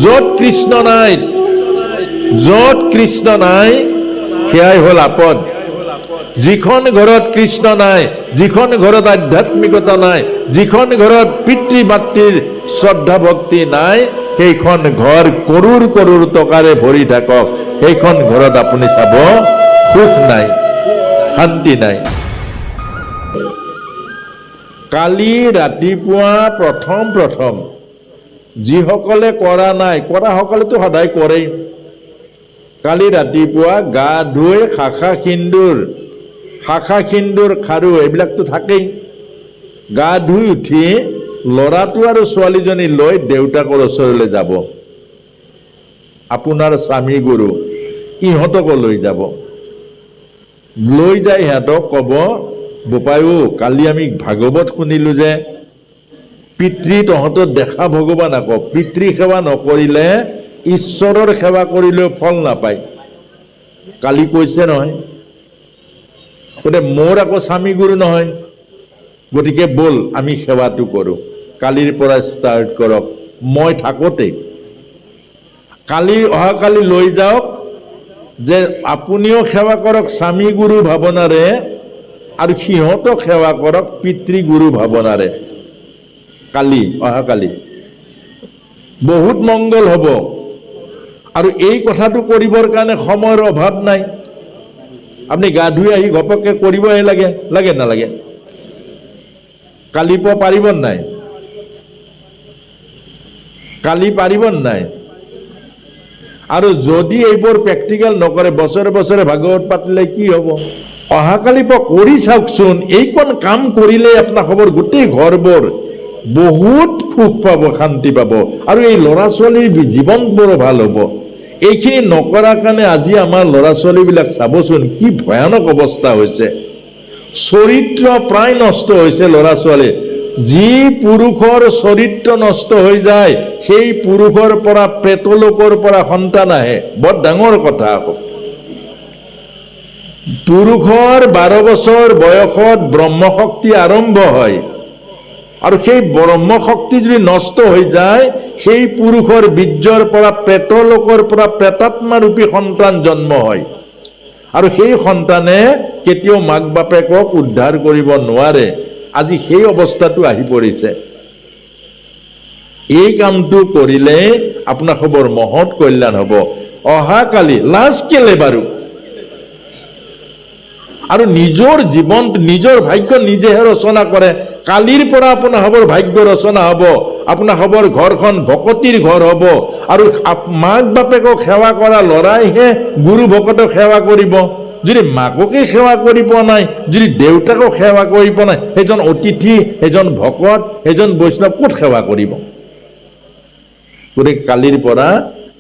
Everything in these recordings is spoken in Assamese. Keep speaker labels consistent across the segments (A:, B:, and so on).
A: য'ত কৃষ্ণ নাই সেয়াই হ'ল আপদ। যিখন ঘৰত কৃষ্ণ নাই, যিখন ঘৰত আধ্যাত্মিকতা নাই, যিখন ঘৰত পিতৃ মাতৃৰ শ্ৰদ্ধা ভক্তি নাই, সেইখন ঘৰ কৰোৰ কৰোৰ টকাৰে ভৰি থাকক, সেইখন ঘৰত আপুনি চাব সুখ নাই, শান্তি নাই। কালি ৰাতিপুৱা প্ৰথম যিসকলে কৰা নাই, কৰা সকলেতো সদায় কৰেই, কালি ৰাতিপুৱা গা ধুই শাখা সিন্দুৰ খাৰু এইবিলাকতো থাকেই। গা ধুই উঠি ল'ৰাটো আৰু ছোৱালীজনী লৈ দেউতাকৰ ওচৰলৈ যাব। আপোনাৰ স্বামী গুৰু ইহঁতকো লৈ যাব। লৈ যাই সিহঁতক ক'ব, বোপাইও কালি আমি ভাগৱত শুনিলো যে পিতৃ তহঁতৰ দেখা ভগৱান আকৌ, পিতৃ সেৱা নকৰিলে ঈশ্বৰৰ সেৱা কৰিলেও ফল নাপায়, কালি কৈছে নহয়। গতিকে মোৰ আকৌ স্বামী গুৰু নহয়, গতিকে ব'ল আমি সেৱাটো কৰোঁ, কালিৰ পৰা ষ্টাৰ্ট কৰক। মই থাকোঁতেই অহাকালি লৈ যাওক যে আপুনিও সেৱা কৰক স্বামী গুৰু ভাৱনাৰে, আৰু সিহঁতক সেৱা কৰক পিতৃ গুৰু ভাৱনাৰে। অহাকালি বহুত মংগল হ'ব। আৰু এই কথাটো কৰিবৰ কাৰণে সময়ৰ অভাৱ নাই। আপুনি গা ধুই আহি ঘপককে কৰিবহে লাগে নালাগে? কালি পাৰিব নাই? কালি পাৰিব নাই? আৰু যদি এইবোৰ প্ৰেক্টিকেল নকৰে, বছৰে বছৰে ভাগৱত পাতিলে কি হ'ব? অহাকালি পৰা কৰি চাওকচোন। এইকণ কাম কৰিলে আপোনাৰ খবৰ গোটেই ঘৰবোৰ বহুত সুখ পাব, শান্তি পাব, আৰু এই ল'ৰা ছোৱালীৰ জীৱনবোৰো ভাল হ'ব। এইখিনি নকৰাৰ কাৰণে আজি আমাৰ ল'ৰা ছোৱালীবিলাক চাবচোন কি ভয়ানক অৱস্থা হৈছে। চৰিত্ৰ প্ৰায় নষ্ট হৈছে ল'ৰা ছোৱালী। যি পুৰুষৰ চৰিত্ৰ নষ্ট হৈ যায়, সেই পুৰুষৰ পৰা প্ৰেতলোকৰ পৰা সন্তান আহে, বৰ ডাঙৰ কথা আকৌ। পুৰুষৰ 12 বছৰ বয়সত ব্ৰহ্মশক্তি আৰম্ভ হয়, আৰু সেই ব্ৰহ্মশক্তি যদি নষ্ট হৈ যায়, সেই পুৰুষৰ বীৰ্যৰ পৰা প্ৰেতলোকৰ পৰা প্ৰেতাত্মাৰূপী সন্তান জন্ম হয়, আৰু সেই সন্তানে কেতিয়াও মাক বাপেকক উদ্ধাৰ কৰিব নোৱাৰে। আজি সেই অৱস্থাটো আহি পৰিছে। এই কামটো কৰিলে আপোনাৰ খবৰ মহৎ কল্যাণ হ'ব। অহাকালি লাজ কেলে বাৰু? আৰু নিজৰ জীৱন, নিজৰ ভাগ্য নিজেহে ৰচনা কৰে। কালিৰ পৰা আপোনাৰ খবৰ ভাগ্য ৰচনা হ'ব। আপোনাৰ খবৰ ঘৰখন ভকতিৰ ঘৰ হ'ব, আৰু মাক বাপেকক সেৱা কৰা ল'ৰাইহে গুৰু ভকতক সেৱা কৰিব। যদি মাককে সেৱা কৰি পোৱা নাই, যদি দেউতাকক সেৱা কৰি পোৱা নাই, সেইজন অতিথি, সেইজন ভকত, সেইজন বৈষ্ণৱ ক'ত সেৱা কৰিব? গতিকে কালিৰ পৰা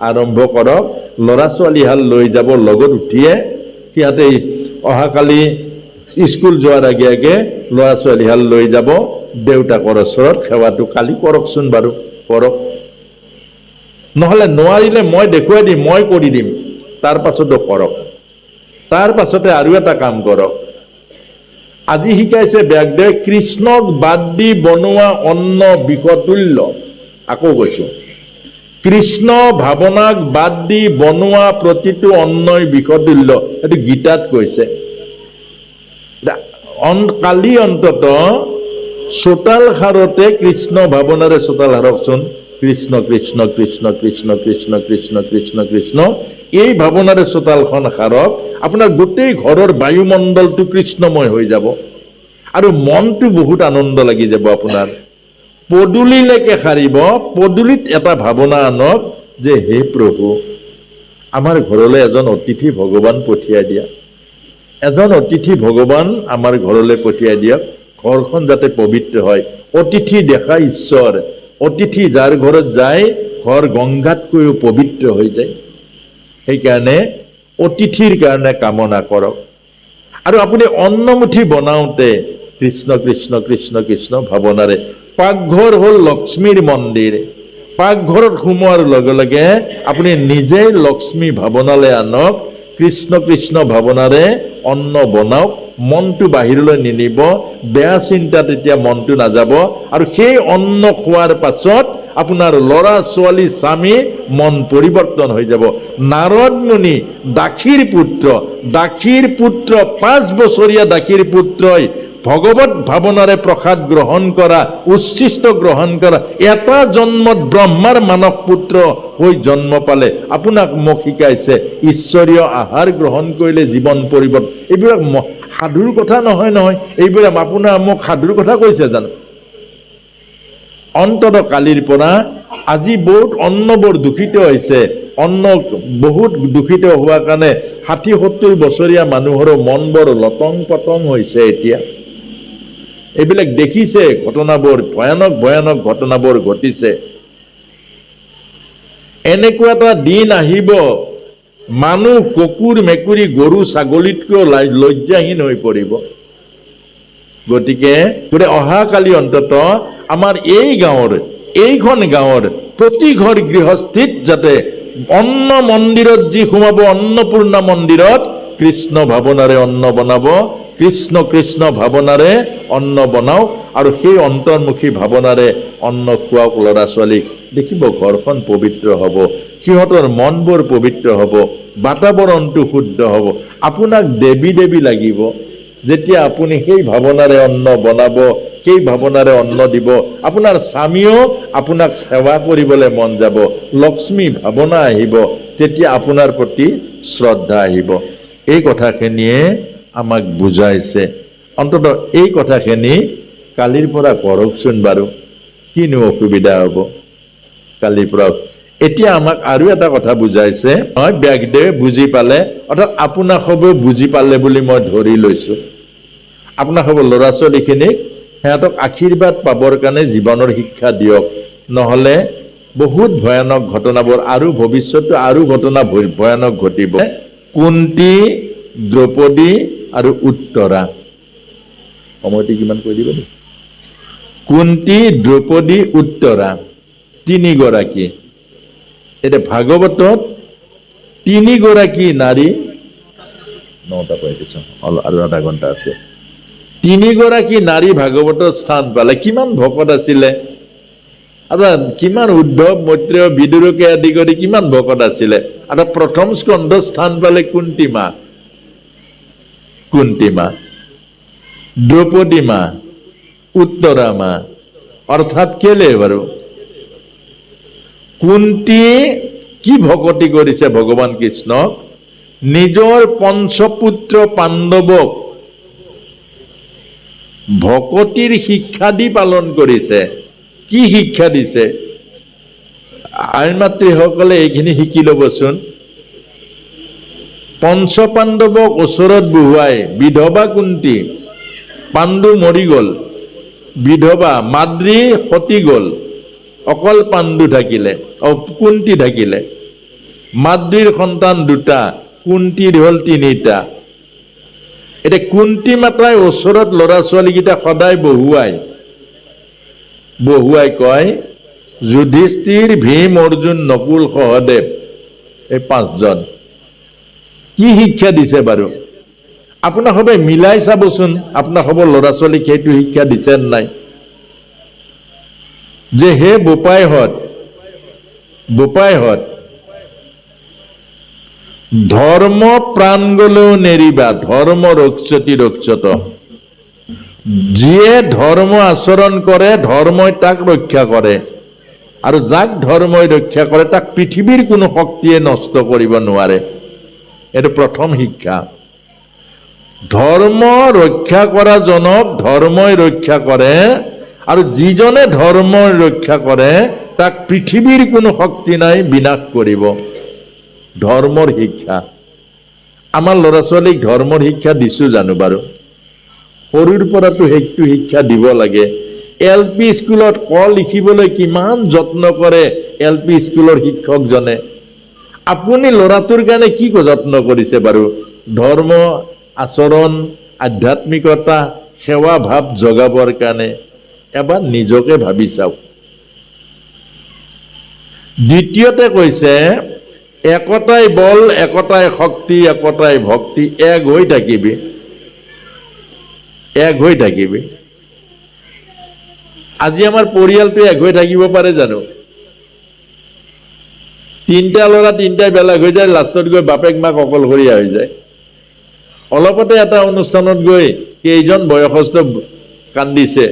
A: আৰম্ভ কৰক। ল'ৰা ছোৱালীহাল লৈ যাব লগত উঠিয়ে। সিহঁতে অহাকালি স্কুল যোৱাৰ আগে আগে ল'ৰা ছোৱালীহাল লৈ যাব দেউতাকৰ ওচৰত। সেৱাটো কালি কৰকচোন বাৰু, কৰক। নহ'লে নোৱাৰিলে মই দেখুৱাই দিম, মই কৰি দিম, তাৰ পাছতো কৰক। তাৰ পাছতে আৰু এটা কাম কৰক। আজি শিকাইছে ব্যাসদেৱে কৃষ্ণক বাদ দি বনোৱা অন্ন বিষতুল্য। আকৌ কৈছো, কৃষ্ণ ভাৱনাক বাদ দি বনোৱা প্ৰতিটো অন্নই বিষতুল্য। এইটো গীতাত কৈছে। কালি অন্তত চোতাল সাৰতে কৃষ্ণ ভাৱনাৰে চোতাল সাৰকচোন। কৃষ্ণ কৃষ্ণ কৃষ্ণ কৃষ্ণ কৃষ্ণ কৃষ্ণ কৃষ্ণ কৃষ্ণ, এই ভাৱনাৰে চোতালখন সাৰক। আপোনাৰ গোটেই ঘৰৰ বায়ুমণ্ডলটো কৃষ্ণময় হৈ যাব, আৰু মনটো বহুত আনন্দ লাগি যাব আপোনাৰ। পদূলিলৈকে সাৰিব, পদূলিত এটা ভাৱনা আনক যে হে প্ৰভু, আমাৰ ঘৰলৈ এজন অতিথি ভগৱান পঠিয়াই দিয়া, এজন অতিথি ভগৱান আমাৰ ঘৰলৈ পঠিয়াই দিয়ক। ঘৰখন যাতে পবিত্ৰ হয়। অতিথি দেখা ঈশ্বৰ। অতিথি যাৰ ঘৰত যায়, ঘৰ গংগাতকৈও পবিত্ৰ হৈ যায়। সেইকাৰণে অতিথিৰ কাৰণে কামনা কৰক। আৰু আপুনি অন্নমুঠি বনাওঁতে কৃষ্ণ কৃষ্ণ কৃষ্ণ কৃষ্ণ ভাৱনাৰে। পাকঘৰ হ'ল লক্ষ্মীৰ মন্দিৰ। পাকঘৰত সোমোৱাৰ লগে লগে আপুনি নিজেই লক্ষ্মী ভাৱনালৈ আনক। কৃষ্ণ কৃষ্ণ ভাৱনাৰে অন্ন বনাওক, মনটো বাহিৰলৈ নিনিব, বেয়া চিন্তা তেতিয়া মনটো নাযাব, আৰু সেই অন্ন খোৱাৰ পাছত আপোনাৰ ল'ৰা ছোৱালী স্বামী মন পৰিৱৰ্তন হৈ যাব। নাৰদ মুনি দাসীৰ পুত্ৰ 5 বছৰীয়া দাসীৰ পুত্ৰই ভগৱত ভাৱনাৰে প্ৰসাদ গ্ৰহণ কৰা, উচ্ছিষ্ট গ্ৰহণ কৰা, এটা জন্মত ব্ৰহ্মাৰ মানস পুত্ৰ হৈ জন্ম পালে। আপোনাক মোক শিকাইছে ঈশ্বৰীয় আহাৰ গ্ৰহণ কৰিলে জীৱন পৰিৱৰ্তন। এইবিলাক সাধুৰ কথা নহয়, এইবিলাক আপোনাৰ মোক সাধুৰ কথা কৈছে জানো? অন্তত কালিৰ পৰা আজি বহুত অন্নবোৰ দূষিত হৈছে। অন্ন বহুত দূষিত হোৱাৰ কাৰণে 60-70 বছৰীয়া মানুহৰো মনবোৰ লটং পটং হৈছে। এতিয়া এইবিলাক দেখিছে, ঘটনাবোৰ ভয়ানক ঘটনাবোৰ ঘটিছে। এনেকুৱা এটা দিন আহিব, মানুহ কুকুৰ মেকুৰী গৰু ছাগলীতকৈ লজ্জাহীন হৈ পৰিব। গতিকে অহাকালি অন্তত আমাৰ এইখন গাঁৱৰ প্ৰতি ঘৰ গৃহস্থিত যাতে অন্ন মন্দিৰত যি সোমাব, অন্নপূৰ্ণা মন্দিৰত কৃষ্ণ ভাৱনাৰে অন্ন বনাব, কৃষ্ণ ভাৱনাৰে অন্ন বনাওক, আৰু সেই অন্তৰ্মুখী ভাৱনাৰে অন্ন খুৱাওক ল'ৰা ছোৱালীক। দেখিব ঘৰখন পবিত্ৰ হ'ব, সিহঁতৰ মনবোৰ পবিত্ৰ হ'ব, বাতাবৰণটো শুদ্ধ হ'ব। আপোনাক দেৱী লাগিব যেতিয়া আপুনি সেই ভাৱনাৰে অন্ন বনাব, সেই ভাৱনাৰে অন্ন দিব। আপোনাৰ স্বামীও আপোনাক সেৱা কৰিবলৈ মন যাব, লক্ষ্মী ভাৱনা আহিব, তেতিয়া আপোনাৰ প্ৰতি শ্ৰদ্ধা আহিব। এই কথাখিনিয়ে আমাক বুজাইছে। অন্তত এই কথাখিনি কালিৰ পৰা কৰকচোন বাৰু, কিনো অসুবিধা হ'ব কালিৰ পৰা। এতিয়া আমাক আৰু এটা কথা বুজাইছে, ব্যাসদেৱে বুজি পালে, অৰ্থাৎ আপোনাক সবেও বুজি পালে বুলি মই ধৰি লৈছোঁ। আপোনাক সব ল'ৰা ছোৱালীখিনিক সিহঁতক আশীৰ্বাদ পাবৰ কাৰণে জীৱনৰ শিক্ষা দিয়ক, নহ'লে বহুত ভয়ানক ঘটনাবোৰ আৰু ভৱিষ্যতে আৰু ঘটনা ভয়ানক ঘটিব। কুন্তী, দ্ৰৌপদী আৰু উত্তৰা, সময়টো কিমান কৈ দিব? কুন্তী, দ্ৰৌপদী, উত্তৰা, 3 গৰাকী। এতিয়া ভাগৱতত 3 গৰাকী নাৰী, 9টা কৈ দিছোঁ, আৰু আধা ঘণ্টা আছে। 3 গৰাকী নাৰী ভাগৱতত স্থান পালে। কিমান ভকত আছিলে, কিমান উদ্ধৱ, মৈত্ৰেয়, বিদুৰকে আদি কৰি কিমান ভকত আছিলে। প্ৰথম স্কন্ধ স্থান পালে কুন্তী মা, দ্ৰৌপদী মা, উত্তৰা মা। অৰ্থাৎ কেলে বাৰু? কুন্তী কি ভকতি কৰিছে ভগৱান কৃষ্ণক? নিজৰ পঞ্চপুত্ৰ পাণ্ডৱক ভকতিৰ শিক্ষা দি পালন কৰিছে। কি শিক্ষা দিছে? আইন মাতৃসকলে এইখিনি শিকি ল'বচোন। পঞ্চপাণ্ডৱক ওচৰত বহুৱাই, বিধৱা কুন্তী, পাণ্ডু মৰি গ'ল, বিধৱা মাদ্ৰী সতি গ'ল, অকল পাণ্ডু থাকিলে, কুন্তী থাকিলে। মাদ্ৰীৰ সন্তান 2টা, কুন্তীৰ হ'ল 3টা। এতিয়া কুন্তী মাতাই ওচৰত ল'ৰা ছোৱালীকেইটা সদায় বহুৱাই কয়, যুধিষ্ঠিৰ, ভীম, অৰ্জুন, নকুল, সহদেৱ, এই 5জন। কি শিক্ষা দিছে বাৰু? আপোনাক সদায় মিলাই চাবচোন, আপোনাক হ'ব ল'ৰা ছোৱালীক সেইটো শিক্ষা দিছে নাই? যে হে বোপাইহঁত, ধৰ্ম প্ৰাণ গলেও নেৰিবা, ধৰ্ম ৰক্ষতি ৰক্ষত। যিয়ে ধৰ্ম আচৰণ কৰে, ধৰ্মই তাক ৰক্ষা কৰে, আৰু যাক ধৰ্মই ৰক্ষা কৰে তাক পৃথিৱীৰ কোনো শক্তিয়ে নষ্ট কৰিব নোৱাৰে। এইটো প্ৰথম শিক্ষা। ধৰ্ম ৰক্ষা কৰা জনক ধৰ্মই ৰক্ষা কৰে, আৰু যিজনে ধৰ্ম ৰক্ষা কৰে তাক পৃথিৱীৰ কোনো শক্তি নাই বিনাশ কৰিব। ধৰ্মৰ শিক্ষা। আমাৰ ল'ৰা ছোৱালীক ধৰ্মৰ শিক্ষা দিছোঁ জানো বাৰু? সৰুৰ পৰাতো সেইটো শিক্ষা দিব লাগে। LP স্কুলত ক লিখিবলৈ কিমান যত্ন কৰে LP স্কুলৰ শিক্ষকজনে। আপুনি ল'ৰাটোৰ কাৰণে কি যত্ন কৰিছে বাৰু? ধৰ্ম আচৰণ, আধ্যাত্মিকতা, সেৱা ভাৱ জগাবৰ কাৰণে এবাৰ নিজকে ভাবি চাওক। দ্বিতীয়তে কৈছে, একতাই বল, একতাই শক্তি, একতাই ভক্তি, এক হৈ থাকিবি। এক হৈ থাকিবি। আজি আমাৰ পৰিয়ালটো এক হৈ থাকিব পাৰে জানো? তিনিটা ল'ৰা তিনিটাই বেলেগ হৈ যায়, লাষ্টত গৈ বাপেক মাক অকলশৰীয়া হৈ যায়। অলপতে এটা অনুষ্ঠানত গৈ কেইজন বয়সস্থ কান্দিছে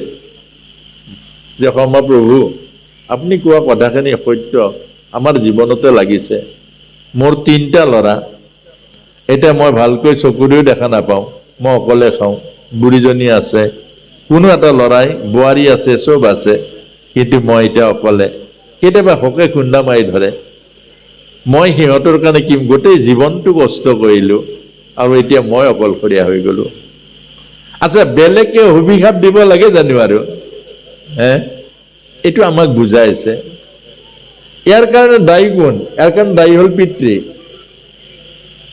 A: যে সমাপ্ৰভু আপুনি কোৱা কথাখিনি সত্য, আমাৰ জীৱনতে লাগিছে। মোৰ তিনিটা ল'ৰা, এতিয়া মই ভালকৈ চকুৰেও দেখা নাপাওঁ, মই অকলে খাওঁ, বুঢ়ীজনী আছে, কোনো এটা ল'ৰাই, বোৱাৰী আছে, চব আছে, কিন্তু মই এতিয়া অকলে। কেতিয়াবা হকে খুন্দা মাৰি ধৰে। মই সিহঁতৰ কাৰণে কি গোটেই জীৱনটো কষ্ট কৰিলোঁ আৰু এতিয়া মই অকলশৰীয়া হৈ গ'লো। আচ্ছা, বেলেগকে অভিশাপ দিব লাগে জানো আৰু? এইটো আমাক বুজাইছে। ইয়াৰ কাৰণে দায়ী কোন? ইয়াৰ কাৰণে দায়ী হ'ল পিতৃ।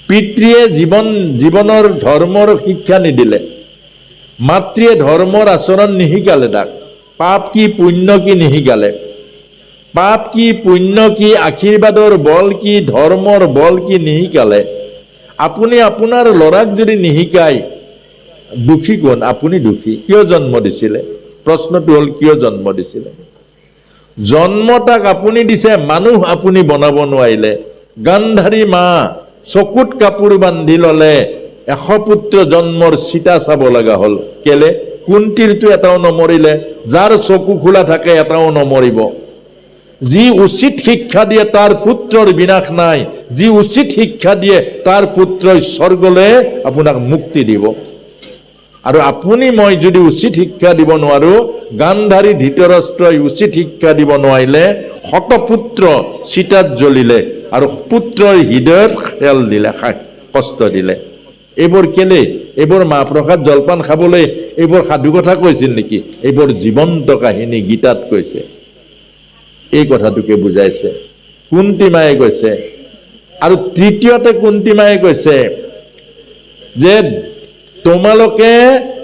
A: পিতৃয়ে জীৱনৰ ধৰ্মৰ শিক্ষা নিদিলে, মাতৃয়ে ধৰ্মৰ আচৰণ নিশিকালে, তাক পাপ কি পুণ্য কি নিশিকালে। পাপ কি পুণ্য কি, আশীৰ্বাদৰ বল কি, ধৰ্মৰ বল কি নিশিকালে। আপুনি আপোনাৰ ল'ৰাক যদি নিশিকায়, দুখী কোন? আপুনি দুখী। কিয় জন্ম দিছিলে? প্ৰশ্নটো হ'ল কিয় জন্ম দিছিলে? জন্ম তাক আপুনি দিছে, মানুহ আপুনি বনাব নোৱাৰিলে। গান্ধাৰী মা চকুত কাপোৰ বান্ধি ললে, 100 পুত্ৰ জন্মৰ চিতা চাব লগা হ'ল। কেলে? কুন্তীৰটো এটাও নমৰিলে, যাৰ চকু খোলা থাকে এটাও নমৰিব। যি উচিত শিক্ষা দিয়ে তাৰ পুত্ৰৰ বিনাশ নাই, যি উচিত শিক্ষা দিয়ে তাৰ পুত্ৰই স্বৰ্গলৈ আপোনাক মুক্তি দিব। আৰু আপুনি মই যদি উচিত শিক্ষা দিব নোৱাৰো, গান্ধাৰী ধৃতৰাষ্ট্ৰই উচিত শিক্ষা দিব নোৱাৰিলে, শতপুত্ৰ চিতাত জ্বলিলে আৰু পুত্ৰৰ হৃদয়ত খেল দিলে, কষ্ট দিলে। এইবোৰ কেলে? এইবোৰ মাহ প্ৰসাদ জলপান খাবলৈ এইবোৰ সাধু কথা কৈছিল নেকি? এইবোৰ জীৱন্ত কাহিনী গীতাত কৈছে। এই কথাটোকে বুজাইছে কুন্তী মায়ে কৈছে। আৰু তৃতীয়তে কুন্তী মায়ে কৈছে যে তোমালোকে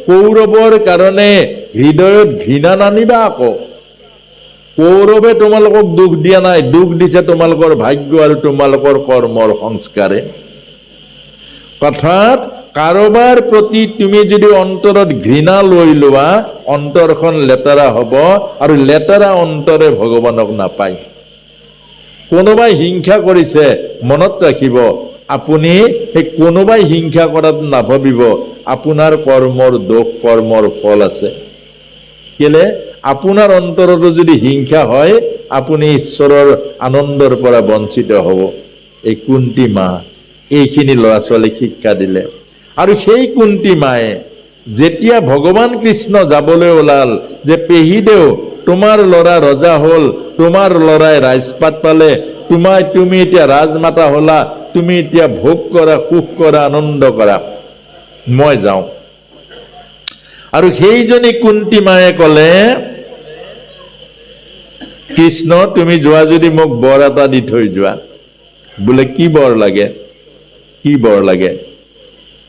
A: কৌৰৱৰ কাৰণে হৃদয়ত ঘৃণা নানিবা আকৌ। কৌৰৱে তোমালোকক দুখ দিয়া নাই, দুখ দিছে তোমালোকৰ ভাগ্য আৰু তোমালোকৰ কৰ্মৰ সংস্কাৰে। অৰ্থাৎ কাৰোবাৰ প্ৰতি তুমি যদি অন্তৰত ঘৃণা লৈ লোৱা, অন্তৰখন লেতেৰা হ'ব আৰু লেতেৰা অন্তৰে ভগৱানক নাপায়। কোনোবাই হিংসা কৰিছে, মনত ৰাখিব, আপুনি সেই কোনোবাই হিংসা কৰাত নাভাবিব, আপোনাৰ কৰ্মৰ দোষ, কৰ্মৰ ফল আছে। কেলে? আপোনাৰ অন্তৰতো যদি হিংসা হয়, আপুনি ঈশ্বৰৰ আনন্দৰ পৰা বঞ্চিত হ'ব। এই কুন্তী মা এইখিনি ল'ৰা ছোৱালীক শিক্ষা দিলে। আৰু সেই কুন্তী মায়ে যেতিয়া ভগৱান কৃষ্ণ যাবলৈ ওলাল যে পেহীদেউ তোমাৰ ল'ৰা ৰজা হ'ল, তোমাৰ ল'ৰাই ৰাজপাট পালে, তুমি এতিয়া ৰাজমাতা হলা, তুমি এতিয়া ভোগ কৰা, সুখ কৰা, আনন্দ কৰা, মই যাওঁ। আৰু সেইজনী কুন্তী মায়ে ক'লে, কৃষ্ণ তুমি যোৱা যদি মোক বৰ এটা দি থৈ যোৱা। বোলে কি বৰ লাগে? কি বৰ লাগে?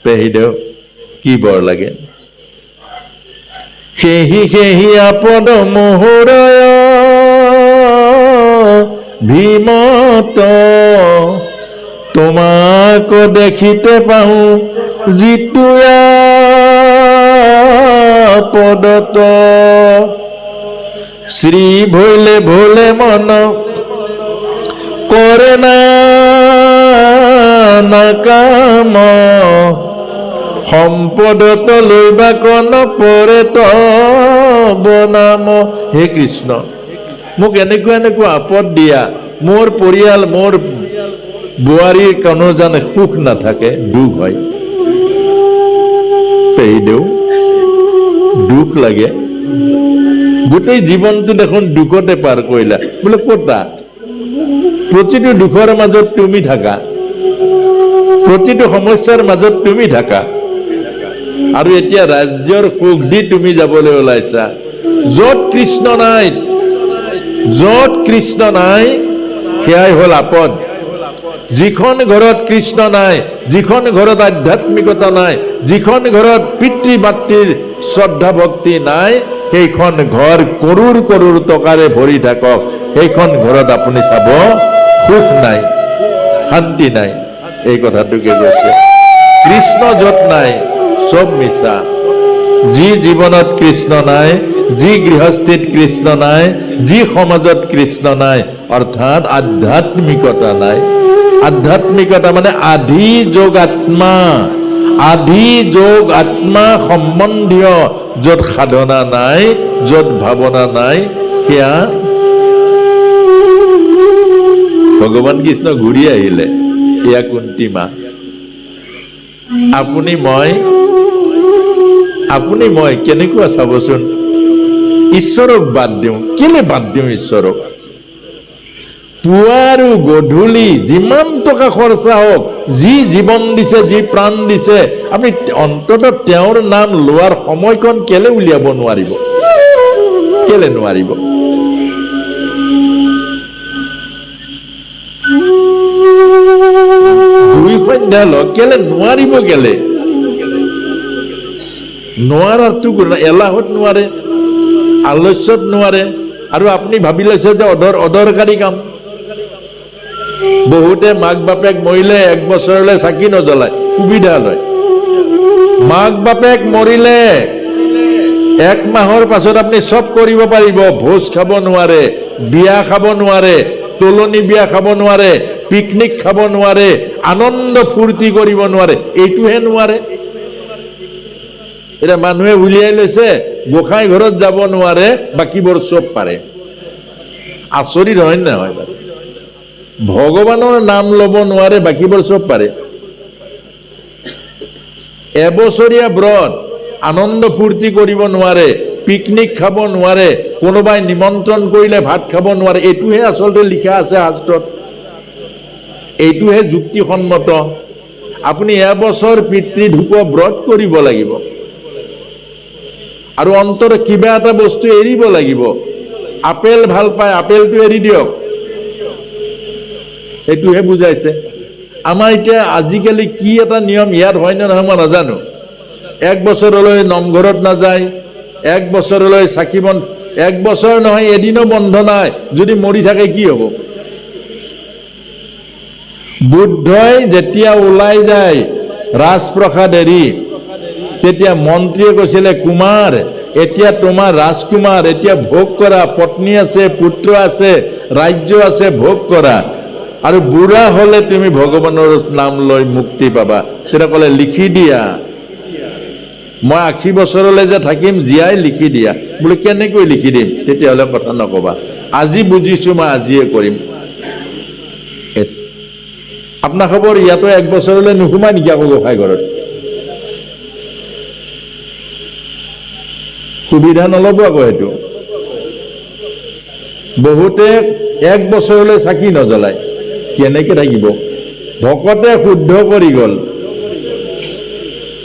A: পেহীদেউ কি বৰ লাগে? সেহি আপদ মোহৰয় ভীমত, তোমাক দেখিতে পাওঁ যিটো পদত। শ্ৰী ভৈলে ভোলে মন কৰে না কাম, সম্পদত লৈবা কন পৰে তব নাম। হে কৃষ্ণ, মোক এনেকুৱা এনেকুৱা আপদ দিয়া, মোৰ পৰিয়াল, মোৰ বোৱাৰীৰ কোনো জানে সুখ নাথাকে, দুখ হয়। পেহীদেউ দুখ লাগে, গোটেই জীৱনটো দেখোন দুখতে পাৰ কৰিলা। বোলে ক'তা? প্ৰতিটো দুখৰ মাজত তুমি থাকা, প্ৰতিটো সমস্যাৰ মাজত তুমি থাকা, আৰু এতিয়া ৰাজ্যৰ সুখ দি তুমি যাবলৈ ওলাইছা। য'ত কৃষ্ণ নাই, য'ত কৃষ্ণ নাই সেয়াই হ'ল আপদ। যিখন ঘৰত কৃষ্ণ নাই, যিখন ঘৰত আধ্যাত্মিকতা নাই, যিখন ঘৰত পিতৃ মাতৃৰ শ্ৰদ্ধা ভক্তি নাই, সেইখন ঘৰ কৰোৰ কৰোৰ টকাৰে ভৰি থাকক, সেইখন ঘৰত আপুনি চাব সুখ নাই, শান্তি নাই। এই কথাটোকে কৈছে। কৃষ্ণ য'ত নাই চব মিছা। যি জীৱনত কৃষ্ণ নাই, যি গৃহস্থিত কৃষ্ণ নাই, যি সমাজত কৃষ্ণ নাই, অৰ্থাৎ আধ্যাত্মিকতা নাই। আধ্যাত্মিকতা মানে আধি যোগ আত্মা, আধি যোগ আত্মা সম্বন্ধীয় য'ত সাধনা নাই, য'ত ভাৱনা নাই, সেয়া ভগৱান কৃষ্ণ ঘূৰি আহিলে। এয়া কুন্তি মা। আপুনি মই কেনেকুৱা চাবচোন। ঈশ্বৰক বাদ দিওঁ, কেলে বাদ দিওঁ ঈশ্বৰক? পুৱা আৰু গধূলি যিমান টকা খৰচা হওক, যি জীৱন দিছে, যি প্ৰাণ দিছে, আপুনি অন্ততঃ তেওঁৰ নাম লোৱাৰ সময়কণ কেলে উলিয়াব নোৱাৰিব? কেলে নোৱাৰিব? দুই সন্ধ্যা লওক, কেলে নোৱাৰিব? কেলে নোৱাৰাৰটো এলাহত নোৱাৰে, আলস্যত নোৱাৰে, আৰু আপুনি ভাবি লৈছে যে অদৰকাৰী কাম। বহুতে মাক বাপেক মৰিলে 1 বছৰলৈ চাকি নজ্বলায়, সুবিধা লয়। মাক বাপেক মৰিলে 1 মাহৰ পাছত আপুনি চব কৰিব পাৰিব। ভোজ খাব নোৱাৰে, বিয়া খাব নোৱাৰে, তোলনি বিয়া খাব নোৱাৰে, পিকনিক খাব নোৱাৰে, আনন্দ ফূৰ্তি কৰিব নোৱাৰে, এইটোহে নোৱাৰে। এতিয়া মানুহে উলিয়াই লৈছে গোসাঁই ঘৰত যাব নোৱাৰে, বাকীবোৰ চব পাৰে। আচৰিত হয় নহয়? ভগৱানৰ নাম ল'ব নোৱাৰে, বাকীবোৰ চব পাৰে। এবছৰীয়া ব্ৰত আনন্দ ফূৰ্তি কৰিব নোৱাৰে, পিকনিক খাব নোৱাৰে, কোনোবাই নিমন্ত্ৰণ কৰিলে ভাত খাব নোৱাৰে। এইটোহে আচলতে লিখা আছে শাস্ত্ৰত, এইটোহে যুক্তিসন্মত। আপুনি এবছৰ পিতৃধূপ ব্ৰত কৰিব লাগিব, আৰু অন্তৰত কিবা এটা বস্তু এৰিব লাগিব। আপেল ভাল পায়, আপেলটো এৰি দিয়ক, এইটোহে বুজাইছে। আমাৰ এতিয়া আজিকালি কি এটা নিয়ম, ইয়াত হয় নে নহয় মই নাজানো। 1 বছৰলৈ নামঘৰত নাযায়, 1 বছৰলৈ চাকি বন্ধ, 1 বছৰ নহয় এদিনো বন্ধ নাই। যদি মৰি থাকে কি হ'ব? বুদ্ধই যেতিয়া ওলাই যায় ৰাজপ্ৰসাদ এৰি, তেতিয়া মন্ত্ৰীয়ে কৈছিলে, কুমাৰ এতিয়া তোমাৰ ৰাজকুমাৰ, এতিয়া ভোগ কৰা, পত্নী আছে, পুত্ৰ আছে, ৰাজ্য আছে, ভোগ কৰা, আৰু বুঢ়া হলে তুমি ভগৱানৰ নাম লৈ মুক্তি পাবা। তেতিয়া ক'লে লিখি দিয়া, মই 80 বছৰলৈ যে থাকিম, জীয়াই লিখি দিয়া। বোলে কেনেকৈ লিখি দিম? তেতিয়াহ'লে কথা নকবা, আজি বুজিছো মই আজিয়ে কৰিম। আপোনাৰ খবৰ ইয়াতো 1 বছৰলৈ নোসোমাই নেকি আকৌ গোসাঁই ঘৰত? সুবিধা নল'ব আকৌ সেইটো। বহুতে 1 বছৰলৈ চাকি নজ্বলায়, কেনেকে থাকিব? ভকতে শুদ্ধ কৰি গ'ল,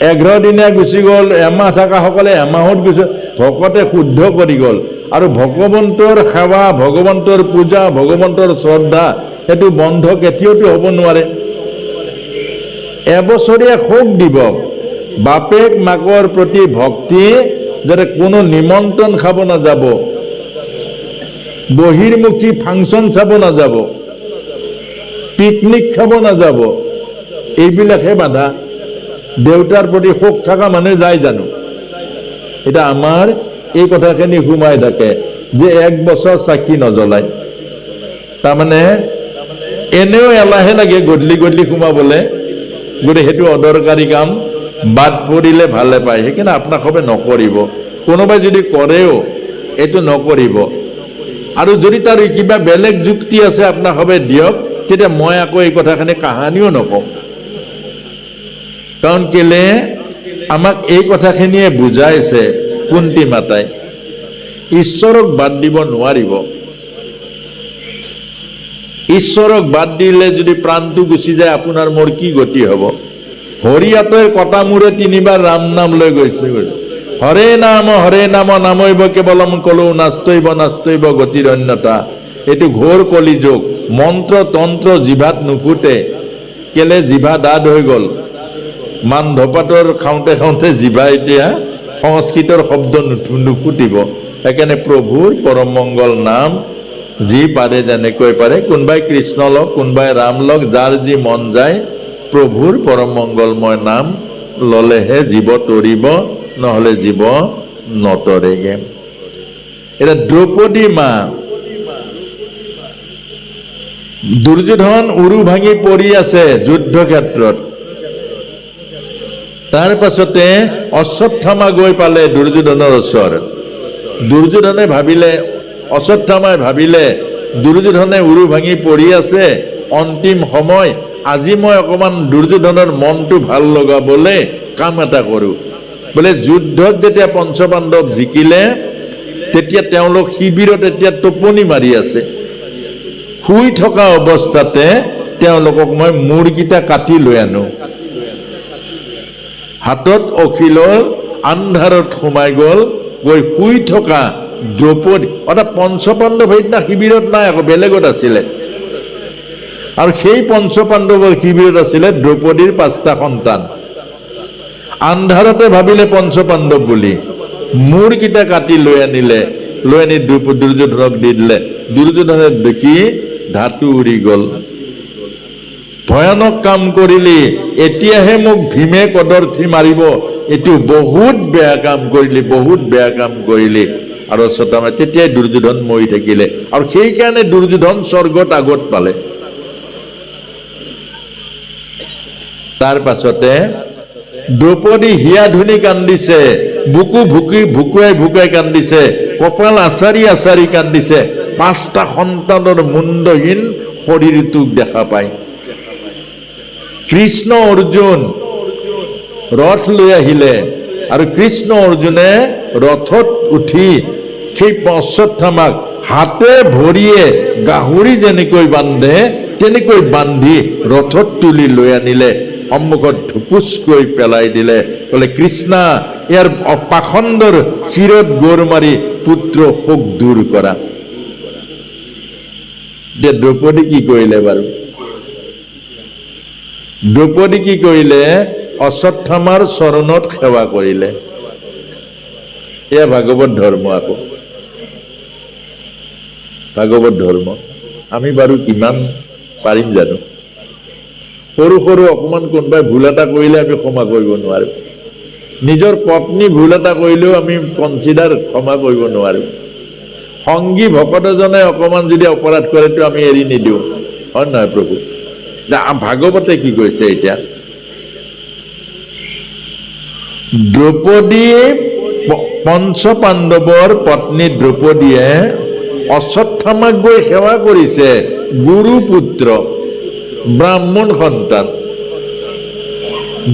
A: 11 দিনীয়া গুচি গ'ল, এমাহ থকাসকলে এমাহত গুচি, ভকতে শুদ্ধ কৰি গ'ল। আৰু ভগৱন্তৰ সেৱা, ভগৱন্তৰ পূজা, ভগৱন্তৰ শ্ৰদ্ধা, সেইটো বন্ধ কেতিয়াওতো হ'ব নোৱাৰে। এবছৰীয়া শোক দিৱস, বাপেক মাকৰ প্ৰতি ভক্তি, যাতে কোনো নিমন্ত্ৰণ খাব নাযাব, বহিৰ্মুখী ফাংচন চাব নাযাব, পিকনিক খাব নাযাব, এইবিলাকহে বাধা। দেউতাৰ প্ৰতি শোক থকা মানুহে যায় জানো? এতিয়া আমাৰ এই কথাখিনি সোমাই থাকে যে 1 বছৰ চাকি নজ্বলায়, তাৰমানে এনেও এলাহে লাগে গধূলি গধূলি সোমাবলে, গতিকে সেইটো অদৰকাৰী কাম, বাদ পৰিলে ভালে পায়। সেইকাৰণে আপোনাক সবে নকৰিব। কোনোবাই যদি কৰেও এইটো নকৰিব। আৰু যদি তাৰ কিবা বেলেগ যুক্তি আছে আপোনাক সবে দিয়ক, তেতিয়া মই আকৌ এই কথাখিনি কাহানিও নকওঁ। কাৰণ কেলে আমাক এই কথাখিনিয়ে বুজাইছে কুন্তি মাতাই, ঈশ্বৰক বাদ দিব নোৱাৰিব। ঈশ্বৰক বাদ দিলে যদি প্ৰাণটো গুচি যায়, আপোনাৰ মোৰ কি গতি হ'ব? হৰিয়াতৰ কটা মূৰে 3 বাৰ ৰাম নাম লৈ গৈছে। হৰে নাম নামৈব কেৱলম কলো, নাস্তৈব নাস্তৈব গতিৰ অন্যতা। এইটো ঘোৰ কলিযুগ। মন্ত্ৰ তন্ত্ৰ জিভাত নুফুটে, কেলে জিভা দাঁত হৈ গ'ল। মান ধপাতৰ খাওঁতে খাওঁতে জিভা এতিয়া সংস্কৃতৰ শব্দ নুফুটিব। সেইকাৰণে প্ৰভুৰ পৰম মংগল নাম যি পাৰে যেনেকৈ পাৰে, কোনোবাই কৃষ্ণ লওক, কোনোবাই ৰাম লওক, যাৰ যি মন যায়, প্ৰভুৰ পৰম মংগলময় নাম ললেহে জীৱ তৰিব, নহলে জীৱ নতৰেগে। এটা দ্ৰৌপদী মা, দুৰ্যোধন উৰু ভাঙি পৰি আছে যুদ্ধক্ষেত্ৰত। তাৰ পাছতে অশ্বত্থামা গৈ পালে দুৰ্যোধনৰ ওচৰত। দুৰ্যোধনে ভাবিলে, অশ্বত্থামাই ভাবিলে দুৰ্যোধনে উৰু ভাঙি পৰি আছে, অন্তিম সময়, আজি মই অকমান দুৰ্যোধনৰ মনটো ভাল লগাবলৈ কাম এটা কৰো। বোলে যুদ্ধত যেতিয়া পঞ্চপাণ্ডৱ জিকিলে তেতিয়া তেওঁলোক শিবিৰত এতিয়া টোপনি মাৰি আছে। শুই থকা অৱস্থাতে তেওঁলোকক মই মূৰকেইটা কাটি লৈ আনো। হাতত অখিলৰ আন্ধাৰত সোমাই গ'ল, গৈ শুই থকা দ্ৰৌপদী, অৰ্থাৎ পঞ্চপাণ্ডৱ সেইদিনা শিবিৰত নাই, আকৌ বেলেগত আছিলে। আৰু সেই পঞ্চপাণ্ডৱৰ শিবিৰত আছিলে দ্ৰৌপদীৰ 5টা সন্তান। আন্ধাৰতে ভাবিলে পঞ্চপাণ্ডৱ বুলি, মূৰকেইটা কাটি লৈ আনিলে, লৈ আনি দুৰ্যোধনক দি দিলে। দুৰ্যোধনে দেখি ধাতু উৰি গ'ল। ভয়ানক কাম কৰিলি, এতিয়াহে মোক ভীমে কদৰ্থি মাৰিব, এইটো বহুত বেয়া কাম কৰিলি, বহুত বেয়া কাম কৰিলি। আৰু অশ্বত্থামা তেতিয়াই দুৰ্যোধন মৰি থাকিলে। আৰু সেইকাৰণে দুৰ্যোধন স্বৰ্গত আগত পালে। তাৰ পাছতে দ্ৰৌপদী হিয়া ধুনি কান্দিছে, বুকু ভুকুৱাই ভুকুৱাই কান্দিছে, কপাল আচাৰি আচাৰি কান্দিছে। 5টা সন্তানৰ মুণ্ডহীন শৰীৰটোক দেখা পায়। কৃষ্ণ অৰ্জুন ৰথ লৈ আহিলে, আৰু কৃষ্ণ অৰ্জুনে ৰথত উঠি সেই অশ্বত্থামাক হাতে ভৰিয়ে গাহৰি যেনেকৈ বান্ধে তেনেকৈ বান্ধি ৰথত তুলি লৈ আনিলে, সন্মুখত ধুপুচকৈ পেলাই দিলে। বোলে কৃষ্ণা, ইয়াৰ পাখণ্ডৰ শিৰত গোৰ মাৰি পুত্ৰ শোক দূৰ কৰা। দ্ৰৌপদী কি কৰিলে বাৰু? দ্ৰৌপদী কি কৰিলে? অশ্বত্থামাৰ চৰণত সেৱা কৰিলে। এয়া ভাগৱত ধৰ্ম। আকৌ ভাগৱত ধৰ্ম আমি বাৰু কিমান পাৰিম জানো? সৰু সৰু অকমান কোনোবাই ভুল এটা কৰিলে আমি ক্ষমা কৰিব নোৱাৰো। নিজৰ পত্নী ভুল এটা কৰিলেও আমি কনচিডাৰ ক্ষমা কৰিব নোৱাৰো। সংগী ভকত এজনে অকমান যদি অপৰাধ কৰেতো আমি এৰি নিদিওঁ, হয় নহয় প্ৰভু? ভাগৱতে কি কৈছে এতিয়া? দ্ৰৌপদী, পঞ্চপাণ্ডৱৰ পত্নী দ্ৰৌপদীয়ে অশ্বত্থামাক গৈ সেৱা কৰিছে। গুৰু পুত্ৰ, ব্ৰাহ্মণ সন্তান।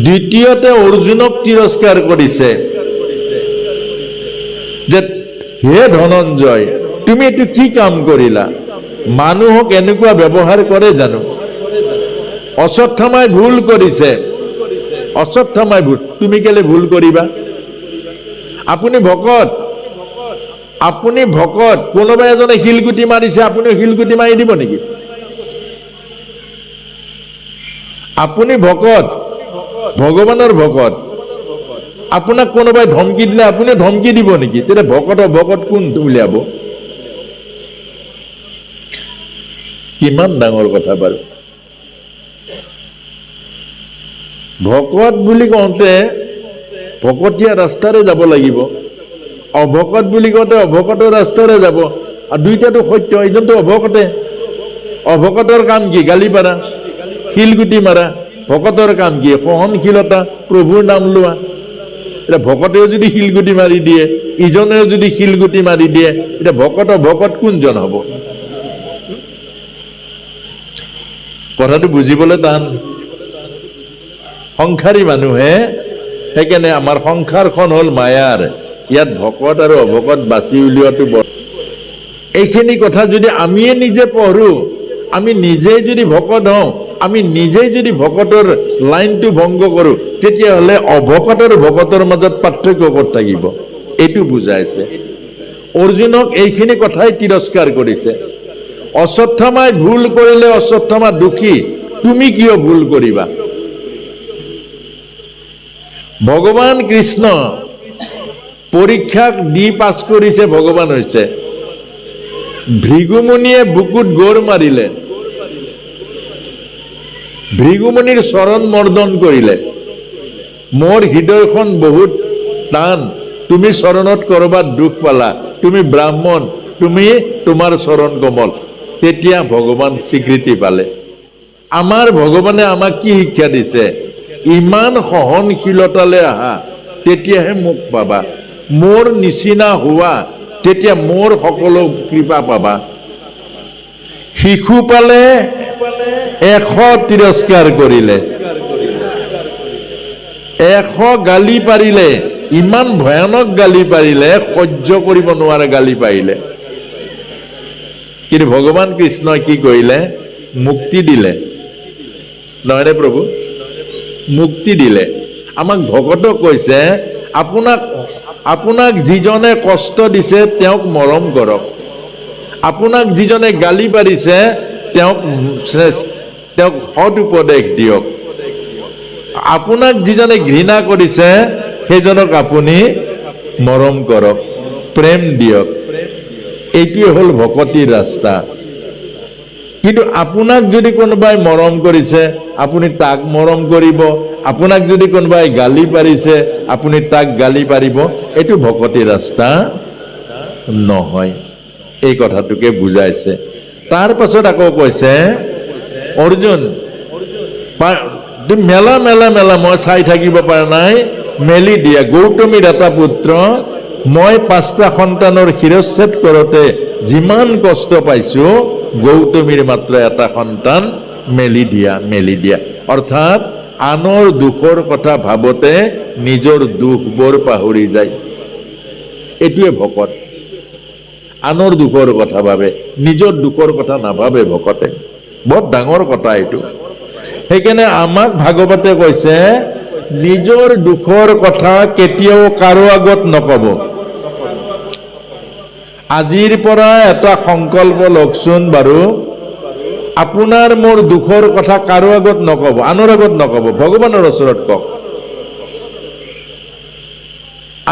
A: দ্বিতীয়তে অৰ্জুনক তিৰস্কাৰ কৰিছে যে হে ধনঞ্জয়, তুমি এইটো কি কাম কৰিলা? মানুহক এনেকুৱা ব্যৱহাৰ কৰে জানো? অশ্বত্থামাই ভুল কৰিছে, অশ্বত্থামাই ভুল, তুমি কেলে ভুল কৰিবা? আপুনি ভকত, আপুনি ভকত, কোনোবা এজনে শিলগুটি মাৰিছে, আপুনিও শিলগুটি মাৰি দিব নেকি? আপুনি ভকত, ভগৱানৰ ভকত, আপোনাক কোনোবাই ধমকি দিলে আপুনি ধমকি দিব নেকি? তেতিয়া ভকত ভকত কোন উলিয়াব? কিমান ডাঙৰ কথা বাৰু। ভকত বুলি কওঁতে ভকতীয়া ৰাস্তাৰে যাব লাগিব, অভকত বুলি কওঁতে অভকতৰ ৰাস্তাৰে যাব। আৰু দুইটাটো সত্য। এইজনটো অভকতে, অভকতৰ কাম কি? গালি পাৰা, শিলগুটি মাৰা। ভকতৰ কাম কি? সহনশীলতা, প্ৰভুৰ নাম লোৱা। এতিয়া ভকতেও যদি শিলগুটি মাৰি দিয়ে, ইজনেও যদি শিলগুটি মাৰি দিয়ে, এতিয়া ভকত ভকত কোনজন হ'ব? কথাটো বুজিবলৈ টান। সংসাৰী মানুহে, সেইকাৰণে আমাৰ সংসাৰখন হ'ল মায়াৰ। ইয়াত ভকত আৰু অভকত বাছি উলিওৱাটো বৰ। এইখিনি কথা যদি আমিয়ে নিজে পঢ়ো, আমি নিজেই যদি ভকত হওঁ, আমি নিজেই যদি ভকতৰ লাইনটো ভংগ কৰোঁ, তেতিয়াহ'লে অভকত আৰু ভকতৰ মাজত পাৰ্থক্য ক'ত থাকিব? এইটো বুজাইছে। অৰ্জুনক এইখিনি কথাই তিৰস্কাৰ কৰিছে। অশ্বত্থামাই ভুল কৰিলে অশ্বত্থামা দোষী, তুমি কিয় ভুল কৰিবা? ভগৱান কৃষ্ণ পৰীক্ষাক দি পাছ কৰিছে, ভগৱান হৈছে। ভৃগুমুনিয়ে বুকুত গোৰ মাৰিলে, ভৃগুমুনিৰ চৰণ মৰ্দন কৰিলে। মোৰ হৃদয়খন বহুত টান, তুমি চৰণত কৰবাত দুখ পালা, তুমি ব্ৰাহ্মণ, তুমি তোমাৰ চৰণ কমল, তেতিয়া ভগৱান স্বীকৃতি পালে। আমাৰ ভগৱানে আমাক কি শিক্ষা দিছে? ইমান সহনশীলতালৈ আহা, তেতিয়াহে মোক পাবা। মোৰ নিচিনা হোৱা, তেতিয়া মোৰ সকলো কৃপা পাবা। শিশু পালে 100 তিৰস্কাৰ কৰিলে, 100 গালি পাৰিলে, ইমান ভয়ানক গালি পাৰিলে, সহ্য কৰিব নোৱাৰা গালি পাৰিলে। কিন্তু ভগৱান কৃষ্ণই কি কৰিলে? মুক্তি দিলে, নহয়নে প্ৰভু? মুক্তি দিলে। আমাক ভকতক কৈছে, আপোনাক যিজনে কষ্ট দিছে তেওঁক মৰম কৰক, আপোনাক যিজনে গালি পাৰিছে তেওঁক সৎ উপদেশ দিয়ক, আপোনাক যিজনে ঘৃণা কৰিছে সেইজনক আপুনি মৰম কৰক, প্ৰেম দিয়ক। এইটোৱে হ'ল ভকতিৰ ৰাস্তা। কিন্তু আপোনাক যদি কোনোবাই মৰম কৰিছে আপুনি তাক মৰম কৰিব, আপোনাক যদি কোনোবাই গালি পাৰিছে আপুনি তাক গালি পাৰিব, এইটো ভকতিৰ ৰাস্তা নহয়। এই কথাটোকে বুজাইছে। তাৰ পাছত আকৌ কৈছে, অৰ্জুন মেলা মেলা মেলা মই চাই থাকিব পৰা নাই, মেলি দিয়া। গৌতমীৰ এটা পুত্ৰ, মই 5টা সন্তানৰ শিৰচ্ছেদ কৰোঁতে যিমান কষ্ট পাইছো, গৌতমীৰ মাত্ৰ এটা সন্তান মেলি দিয়া, মেলি দিয়া। অৰ্থাৎ আনৰ দুখৰ কথা ভাবোতে নিজৰ দুখবোৰ পাহৰি যায়। এইটোৱে ভকত। আনৰ দুখৰ কথা ভাবে, নিজৰ দুখৰ কথা নাভাবে ভকতে। বৰ ডাঙৰ কথা এইটো। সেইকাৰণে আমাক ভাগৱতে কৈছে, নিজৰ দুখৰ কথা কেতিয়াও কাৰো আগত নকব। আজিৰ পৰা এটা সংকল্প লওকচোন বাৰু, আপোনাৰ মোৰ দুখৰ কথা কাৰো আগত নকব, আনৰ আগত নকব, ভগৱানৰ ওচৰত কওক।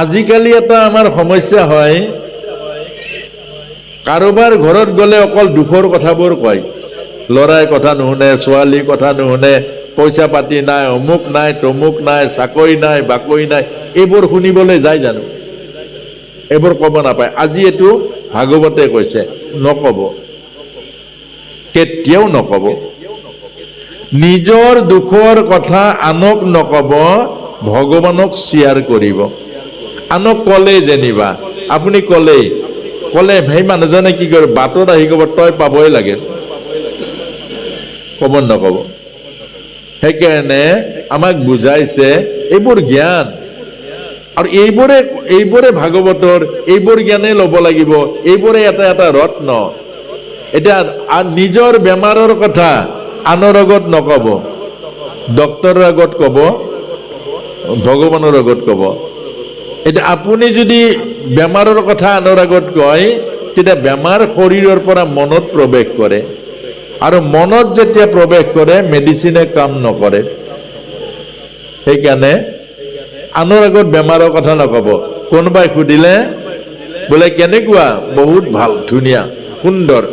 A: আজিকালি এটা আমাৰ সমস্যা হয়, কাৰোবাৰ ঘৰত গ'লে অকল দুখৰ কথাবোৰ কয়। ল'ৰাই কথা নুশুনে, ছোৱালী কথা নুশুনে, পইচা পাতি নাই, অমুক নাই, তমুক নাই, চাকৰি নাই, বাকৰি নাই, এইবোৰ শুনিবলৈ যায় জানো? এইবোৰ ক'ব নাপায়। আজি এইটো ভাগৱতে কৈছে, নকব, কেতিয়াও নকব। নিজৰ দুখৰ কথা আনক নকব, ভগৱানক শ্বেয়াৰ কৰিব। আনক ক'লেই যেনিবা, আপুনি ক'লে সেই মানুহজনে কি কৰে, বাটত আহি ক'ব তই পাবই লাগে, ক'ব নকব। সেইকাৰণে আমাক বুজাইছে এইবোৰ জ্ঞান, আৰু এইবোৰে ভাগৱতৰ, এইবোৰ জ্ঞানেই ল'ব লাগিব। এইবোৰে এটা এটা ৰত্ন। এতিয়া নিজৰ বেমাৰৰ কথা আনৰ আগত নকব, ডক্তৰৰ আগত কব, ভগৱানৰ আগত কব। এতিয়া আপুনি যদি বেমাৰৰ কথা আনৰ আগত কয়, তেতিয়া বেমাৰ শৰীৰৰ পৰা মনত প্ৰৱেশ কৰে, আৰু মনত যেতিয়া প্ৰৱেশ কৰে মেডিচিনে কাম নকৰে। সেইকাৰণে আনৰ আগত বেমাৰৰ কথা নকব। কোনোবাই সুধিলে বোলে কেনেকুৱা, বহুত ভাল, ধুনীয়া, সুন্দৰ।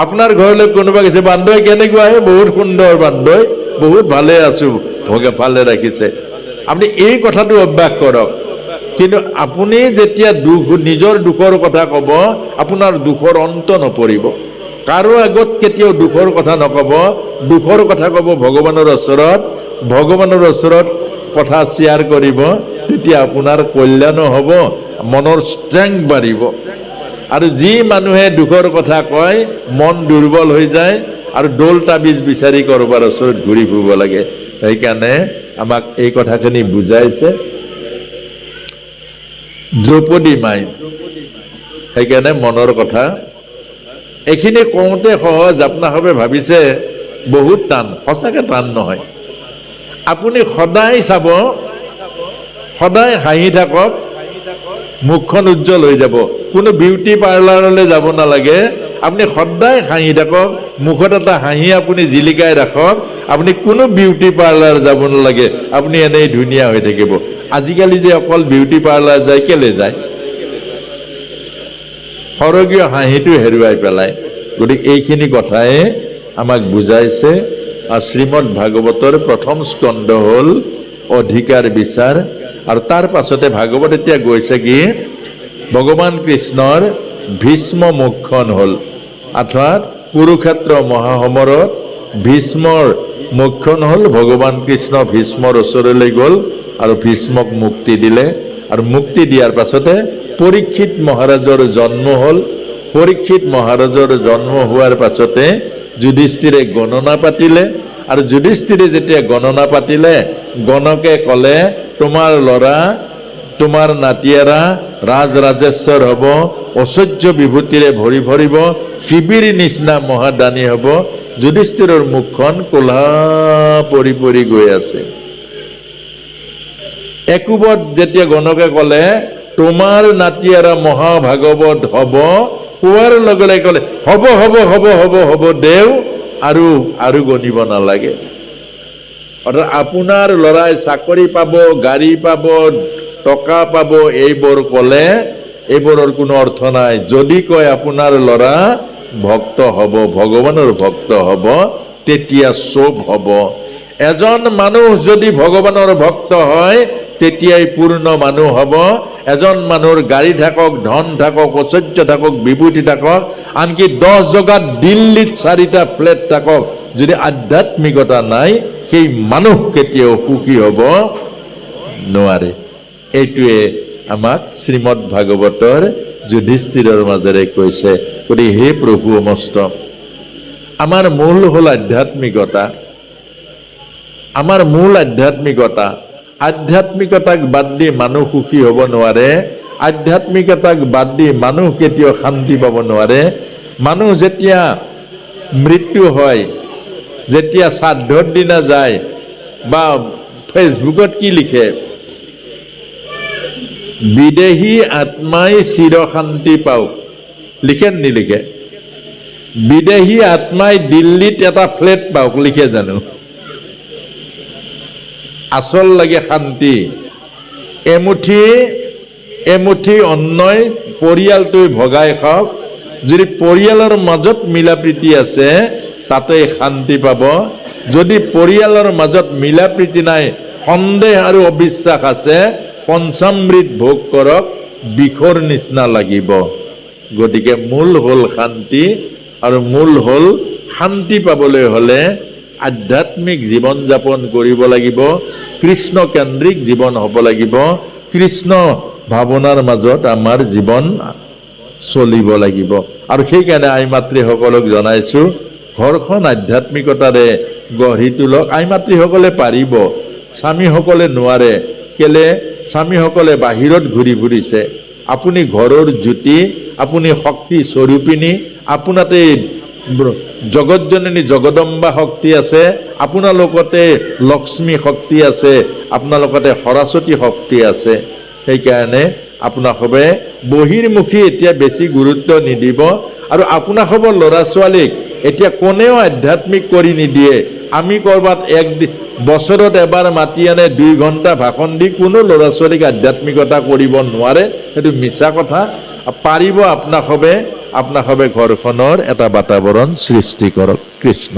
A: আপোনাৰ ঘৰলৈ কোনোবা গৈছে, বান্ধৈ কেনেকুৱা? বহুত সুন্দৰ বান্ধৈ, বহুত ভালে আছো, ভগে ভালে ৰাখিছে। আপুনি এই কথাটো অভ্যাস কৰক। কিন্তু আপুনি যেতিয়া নিজৰ দুখৰ কথা কব, আপোনাৰ দুখৰ অন্ত নপৰিব। কাৰো আগত কেতিয়াও দুখৰ কথা নকব, দুখৰ কথা কব ভগৱানৰ ওচৰত। ভগৱানৰ ওচৰত কথা শ্বেয়াৰ কৰিব, তেতিয়া আপোনাৰ কল্যাণো হ'ব, মনৰ ষ্ট্ৰেংথ বাঢ়িব। আৰু যি মানুহে দুখৰ কথা কয়, মন দুৰ্বল হৈ যায়, আৰু দৌল তাবিজ বিচাৰি কাৰোবাৰ ওচৰত ঘূৰি ফুৰিব লাগে। সেইকাৰণে আমাক এই কথাখিনি বুজাইছে দ্ৰৌপদী মাই। সেইকাৰণে মনৰ কথা এইখিনি কওঁতে সহজ, আপোনালোকে ভাবিছে বহুত টান। সঁচাকে টান নহয়। আপুনি সদায় চাব, সদায় হাঁহি থাকক, মুখখন উজ্জ্বল হৈ যাব। কোনো বিউটি পাৰ্লাৰলৈ যাব নালাগে, আপুনি সদায় হাঁহি থাকক, মুখত এটা হাঁহি আপুনি জিলিকাই ৰাখক। আপুনি কোনো বিউটি পাৰ্লাৰ যাব নালাগে, আপুনি এনেই ধুনীয়া হৈ থাকিব। আজিকালি যে অকল বিউটি পাৰ্লাৰ যায়, কেলে যায়? সৰগীয় হাঁহিটো হেৰুৱাই পেলায়। গতিকে এইখিনি কথাই আমাক বুজাইছে। শ্ৰীমদ ভাগৱতৰ প্ৰথম স্কন্ধ হ'ল অধিকাৰ বিচাৰ, আৰু তাৰ পাছতে ভাগৱত এতিয়া গৈছে কি ভগৱান কৃষ্ণৰ ভীষ্ম মুখখন হ'ল, অৰ্থাৎ কুৰুক্ষেত্ৰ মহাসমৰত ভীষ্মৰ মুখখন হ'ল। ভগৱান কৃষ্ণ ভীষ্মৰ ওচৰলৈ গ'ল আৰু ভীষ্মক মুক্তি দিলে, আৰু মুক্তি দিয়াৰ পাছতে পৰীক্ষিত মহাৰাজৰ জন্ম হ'ল। পৰীক্ষিত মহাৰাজৰ জন্ম হোৱাৰ পাছতে যুধিষ্ঠিৰে গণনা পাতিলে, আৰু যুধিষ্ঠিৰে যেতিয়া গণনা পাতিলে গণকে ক'লে তোমাৰ ল'ৰা তোমাৰ নাতিয়াৰা ৰাজৰাজেশ্বৰ হ'ব, ঐশ্বৰ্য বিভূতিৰে ভৰি ভৰিব, শিবিৰ নিচিনা মহাদানী হ'ব। যুধিষ্ঠিৰৰ মুখখন ক'লা পৰি পৰি গৈ আছে। একোবত যেতিয়া গণকে ক'লে তোমাৰ নাতিয়াৰা মহাভাগৱত হ'ব, কোৱাৰ লগে লগে ক'লে হ'ব হ'ব হ'ব হ'ব হ'ব দেও, আৰু গণিব নালাগে। অৰ্থাৎ আপোনাৰ ল'ৰাই চাকৰি পাব, গাড়ী পাব, টকা পাব, এইবোৰ ক'লে এইবোৰৰ কোনো অৰ্থ নাই। যদি কয় আপোনাৰ ল'ৰা ভক্ত হ'ব, ভগৱানৰ ভক্ত হ'ব, তেতিয়া চব হ'ব। এজন মানুহ যদি ভগৱানৰ ভক্ত হয় তেতিয়াই পূৰ্ণ মানুহ হ'ব। এজন মানুহৰ গাড়ী থাকক, ধন থাকক, ঐশ্বৰ্য থাকক, বিভূতি থাকক, আনকি 10 জগাত দিল্লীত 4টা ফ্লেট থাকক, যদি আধ্যাত্মিকতা নাই সেই মানুহ কেতিয়াও সুখী হ'ব নোৱাৰে। এইটোৱে আমাক শ্ৰীমদ ভাগৱতৰ যুধিষ্ঠিৰৰ মাজেৰে কৈছে। গতিকে হে প্ৰভু মস্ত, আমাৰ মূল হ'ল আধ্যাত্মিকতা। আমাৰ মূল আধ্যাত্মিকতা। আধ্যাত্মিকতাক বাদ দি মানুহ সুখী হ'ব নোৱাৰে। আধ্যাত্মিকতাক বাদ দি মানুহ কেতিয়াও শান্তি পাব নোৱাৰে। মানুহ যেতিয়া মৃত্যু হয়, যেতিয়া শ্ৰাদ্ধৰ দিনা যায়, বা ফেচবুকত কি লিখে, বিদেহী আত্মাই চিৰ শান্তি পাওক, লিখে নিলিখে? বিদেহী আত্মাই দিল্লীত এটা ফ্লেট পাওক, লিখে জানো? আচল লাগে শান্তি। এমুঠি অন্নই পৰিয়ালটোৱে ভগাই খাওক। যদি পৰিয়ালৰ মাজত মিলা প্ৰীতি আছে তাতে শান্তি পাব। যদি পৰিয়ালৰ মাজত মিলা প্ৰীতি নাই, সন্দেহ আৰু অবিশ্বাস আছে, পঞ্চামৃত ভোগ কৰক, বিষৰ নিচিনা লাগিব। গতিকে মূল হ'ল শান্তি, আৰু মূল হ'ল শান্তি পাবলৈ হ'লে আধ্যাত্মিক জীৱন যাপন কৰিব লাগিব, কৃষ্ণ কেন্দ্ৰিক জীৱন হ'ব লাগিব, কৃষ্ণ ভাৱনাৰ মাজত আমাৰ জীৱন চলিব লাগিব। আৰু সেইকাৰণে আই মাতৃসকলক জনাইছোঁ, ঘৰখন আধ্যাত্মিকতাৰে গঢ়ি তোলক। আই মাতৃসকলে পাৰিব, স্বামীসকলে নোৱাৰে। কেলে? স্বামীসকলে বাহিৰত ঘূৰি ফুৰিছে। আপুনি ঘৰৰ জ্যোতি, আপুনি শক্তি স্বৰূপিনী, আপোনাতে জগতজননী জগদম্বা শক্তি আছে, আপোনালোকতে লক্ষ্মী শক্তি আছে, আপোনালোকতে সৰস্বতী শক্তি আছে। সেইকাৰণে আপোনাসৱে বহিৰ্মুখী এতিয়া বেছি গুৰুত্ব নিদিব। আৰু আপোনাসৱৰ ল'ৰা ছোৱালীক এতিয়া কোনেও আধ্যাত্মিক কৰি নিদিয়ে। আমি ক'ৰবাত বছৰত এবাৰ মাতি আনে 2 ঘণ্টা ভাষণ দি কোনো ল'ৰা ছোৱালীক আধ্যাত্মিকতা কৰিব নোৱাৰে। সেইটো মিছা কথা। পাৰিব আপোনাসৱে ঘৰখনৰ এটা বাতাবৰণ সৃষ্টি কৰক। কৃষ্ণ।